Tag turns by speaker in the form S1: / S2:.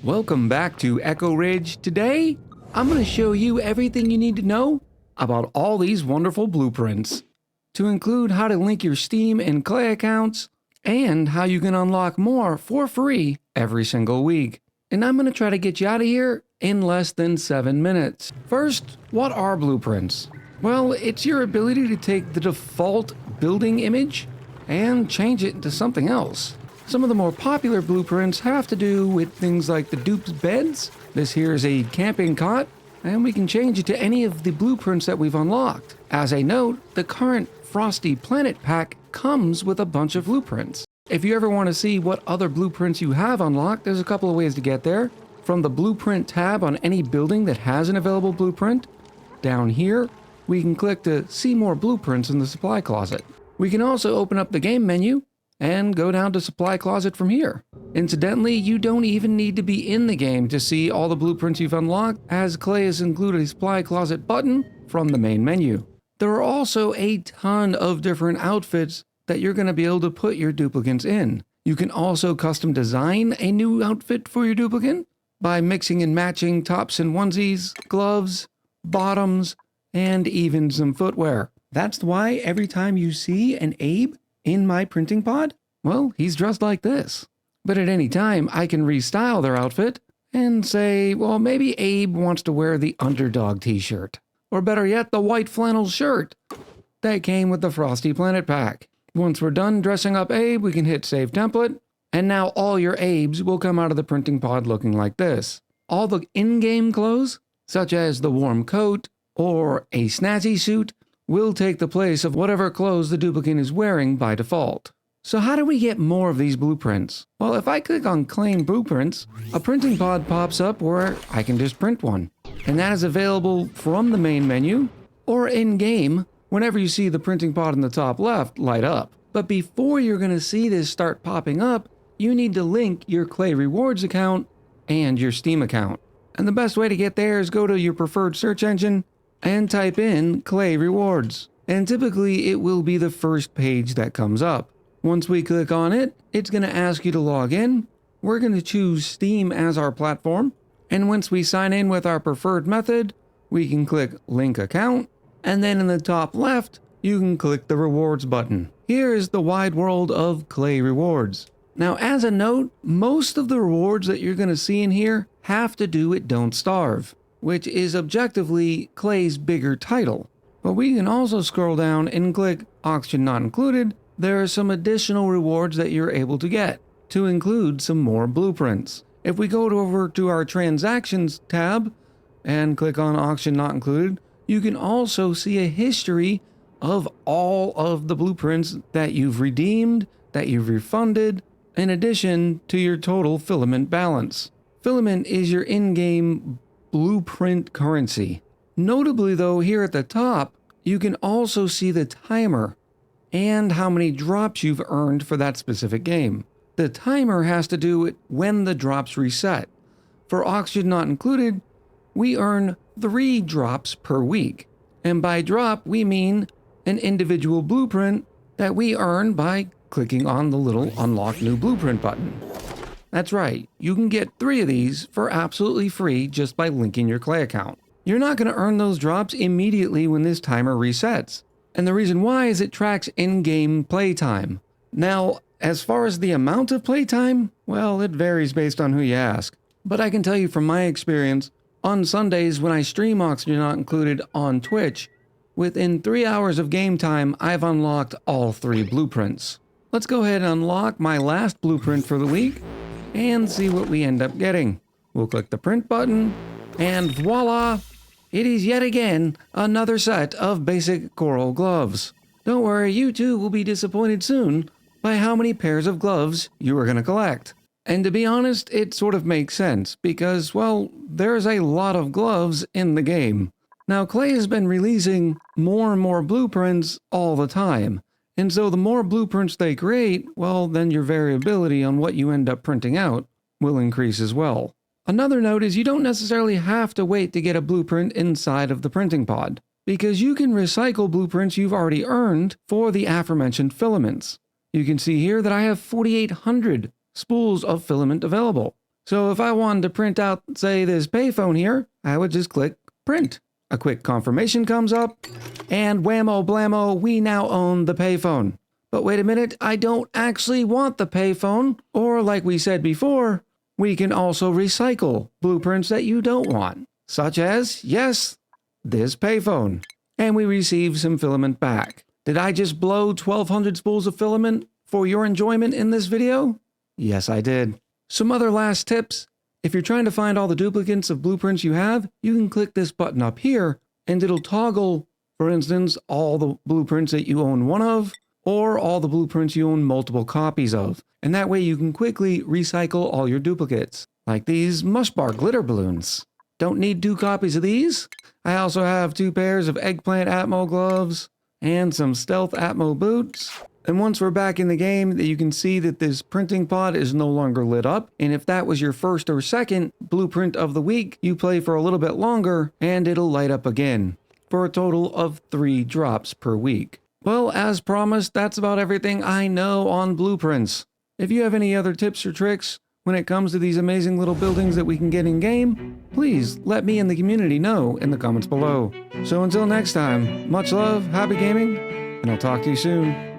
S1: Welcome back to Echo Ridge. Today, I'm going to show you everything you need to know about all these wonderful blueprints, to include how to link your Steam and Klei accounts, and how you can unlock more for free every single week. And I'm going to try to get you out of here in less than 7 minutes. First, what are blueprints? Well, it's your ability to take the default building image and change it into something else. Some of the more popular blueprints have to do with things like the dupe's beds. This here is a camping cot, and we can change it to any of the blueprints that we've unlocked. As a note, the current Frosty Planet pack comes with a bunch of blueprints. If you ever want to see what other blueprints you have unlocked, there's a couple of ways to get there. From the blueprint tab on any building that has an available blueprint, down here, we can click to see more blueprints in the supply closet. We can also open up the game menu and go down to supply closet from here. Incidentally, you don't even need to be in the game to see all the blueprints you've unlocked, as Klei has included a supply closet button from the main menu. There are also a ton of different outfits that you're going to be able to put your duplicates in. You can also custom design a new outfit for your duplicate by mixing and matching tops and onesies, gloves, bottoms, and even some footwear. That's why every time you see an Abe in my printing pod, well, he's dressed like this. But at any time, I can restyle their outfit and say, well, maybe Abe wants to wear the underdog t-shirt. Or better yet, the white flannel shirt that came with the Frosty Planet pack. Once we're done dressing up Abe, we can hit Save Template, and now all your Abes will come out of the printing pod looking like this. All the in-game clothes, such as the warm coat or a snazzy suit, will take the place of whatever clothes the duplicate is wearing by default. So how do we get more of these blueprints? Well, if I click on Claim Blueprints, a printing pod pops up where I can just print one. And that is available from the main menu or in-game whenever you see the printing pod in the top left light up. But before you're going to see this start popping up, you need to link your Klei Rewards account and your Steam account. And the best way to get there is go to your preferred search engine and type in Klei Rewards. And typically it will be the first page that comes up. Once we click on it, it's going to ask you to log in. We're going to choose Steam as our platform. And once we sign in with our preferred method, we can click Link Account. And then in the top left, you can click the Rewards button. Here is the wide world of Klei Rewards. Now, as a note, most of the rewards that you're going to see in here have to do with Don't Starve, which is objectively Klei's bigger title. But we can also scroll down and click Oxygen Not Included. There are some additional rewards that you're able to get, to include some more blueprints. If we go over to our Transactions tab and click on Oxygen Not Included, you can also see a history of all of the blueprints that you've redeemed, that you've refunded, in addition to your total filament balance. Filament is your in-game blueprint currency. Notably though, here at the top, you can also see the timer and how many drops you've earned for that specific game. The timer has to do with when the drops reset. For Oxygen Not Included, we earn 3 drops per week. And by drop, we mean an individual blueprint that we earn by clicking on the little Unlock New Blueprint button. That's right, you can get 3 of these for absolutely free just by linking your Klei account. You're not going to earn those drops immediately when this timer resets. And the reason why is it tracks in-game playtime. Now, as far as the amount of playtime, well, it varies based on who you ask. But I can tell you from my experience, on Sundays when I stream Oxygen Not Included on Twitch, within 3 hours of game time, I've unlocked all 3 blueprints. Let's go ahead and unlock my last blueprint for the week and see what we end up getting. We'll click the print button, and voila! It is yet again another set of basic coral gloves. Don't worry, you too will be disappointed soon by how many pairs of gloves you are going to collect. And to be honest, it sort of makes sense because, well, there's a lot of gloves in the game. Now, Klei has been releasing more and more blueprints all the time. And so the more blueprints they create, well, then your variability on what you end up printing out will increase as well. Another note is you don't necessarily have to wait to get a blueprint inside of the printing pod, because you can recycle blueprints you've already earned for the aforementioned filaments. You can see here that I have 4,800 spools of filament available. So if I wanted to print out, say, this payphone here, I would just click print. A quick confirmation comes up, and whammo blammo, we now own the payphone. But wait a minute, I don't actually want the payphone, or like we said before, we can also recycle blueprints that you don't want, such as, yes, this payphone. And we receive some filament back. Did I just blow 1,200 spools of filament for your enjoyment in this video? Yes, I did. Some other last tips. If you're trying to find all the duplicates of blueprints you have, you can click this button up here, and it'll toggle, for instance, all the blueprints that you own one of, or all the blueprints you own multiple copies of. And that way you can quickly recycle all your duplicates, like these Mush Bar glitter balloons. Don't need 2 copies of these? I also have 2 pairs of Eggplant Atmo gloves, and some Stealth Atmo boots. And once we're back in the game, you can see that this printing pod is no longer lit up. And if that was your first or second blueprint of the week, you play for a little bit longer and it'll light up again for a total of 3 drops per week. Well, as promised, that's about everything I know on blueprints. If you have any other tips or tricks when it comes to these amazing little buildings that we can get in game, please let me and the community know in the comments below. So until next time, much love, happy gaming, and I'll talk to you soon.